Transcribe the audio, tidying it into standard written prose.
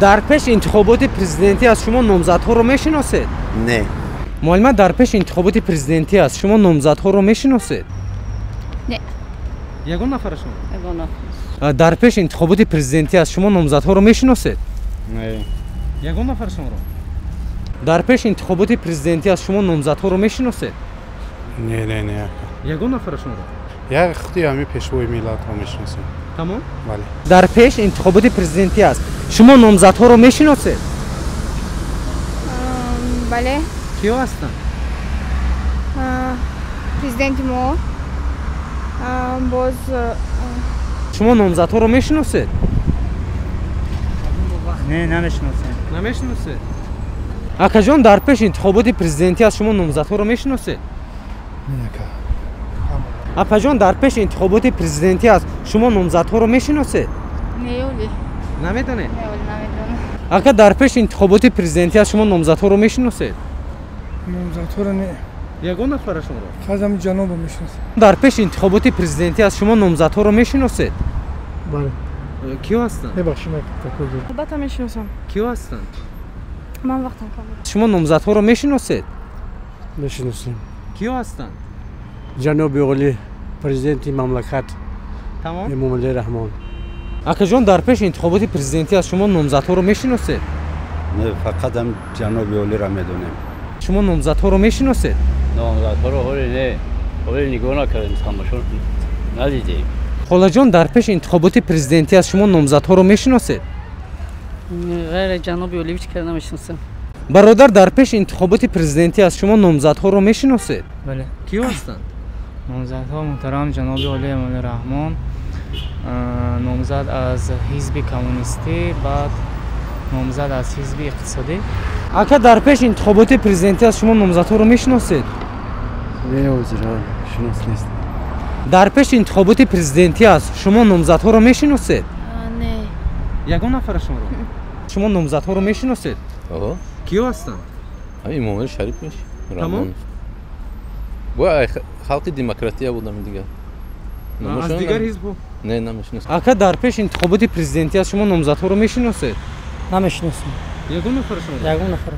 дар пеш интихоботи президентӣ аст шумо номзадҳоро мешиносед? Не. Муаллима, дар пеш интихоботи президентӣ аст шумо номзадҳоро мешиносед? Не. Ягон нафар шумо? Ягон нафар. Дар пеш интихоботи президентӣ аст шумо номзадҳоро мешиносед? Не. Ягон нафар шуморо? Дар пеш интихоботи президентӣ аст шумо номзадҳоро мешиносед? Не. Ягон нафар шуморо? Я худи ҳами пешвои миллатҳо мешиносем. Тамом? Бале. Дар пеш интихоботи президентӣ аст шумо номзадҳоро мешиносед? Бале. Киё ҳастанд? Президенти мо. Боз шумо номзадҳоро мешиносед? Не, намешиносем. Намешиносед? Акаҷон, дар пеш интихоботи президентӣ аст шумо номзадҳоро мешиносед? Апаҷон, дар пеш интихоботи президентӣ аст шумо номзадҳоро мешиносед? неёли. Наметонед? Неёли, наметонам. Ака дар пеш интихоботи президентӣ аст шумо номзадҳоро мешиносед? Номзадҳоро не. Ягон нафара шуморо? Хазами ҷанобро мешиносем. Дар пеш интихоботи президентӣ аст шумо номзадҳоро мешиносед? Бале. Киё ҳастанд? Бебахшӣ такоҷо. Албатта мешиносам. Киё ҳастанд? Ман вақтам кам. шумо номзадҳоро мешиносед? Мешиносем. Киё ҳастанд? ҷаноби оли президенти мамлакат Тамом? Эмомалӣ Раҳмон. Акаҷон, дар пеш интихоботи президентӣ аст шумо номзадҳоро мешиносед? Не, фақат ҳам ҷаноби олиро медонем. шумо номзадҳоро мешиносед? номзадҳоро ҳоли не ҳоли нигоҳ накардем самашон надидем. холаҷон, дар пеш интихоботи президентӣ аст шумо номзадҳоро мешиносед? غیر جناب اولی هیچ کاری نمیشناسم. бародар, дар пеш интихоботи президентӣ аст шумо номзадҳоро мешиносед? бале. Киё ҳастанд? номзадҳо муҳтарам ҷаноби оли Эмомалӣ Раҳмон, номзад аз ҳизби коммунистӣ, баъд номзад аз ҳизби иқтисодӣ. ака, дар пеш интихоботи президентӣ аст шумо номзадҳоро мешиносед? Не, ҳозир шинос нест. дар пеш интихоботи президентӣ аст шумо номзадҳоро мешиносед? Не. ягон нафара шуморо? шумо номзадҳоро мешиносед? киё ҳастанд? Эмомалӣ Шарипович Тамом? бо халқи демократия будам дигар. аз дигар ҳизбҳо? Не, намешиносам. ака, дар пеш интихоботи президентӣ аст шумо номзадҳоро мешиносед? Намешиносем. ягон нафара шуморо? Ягон нафар.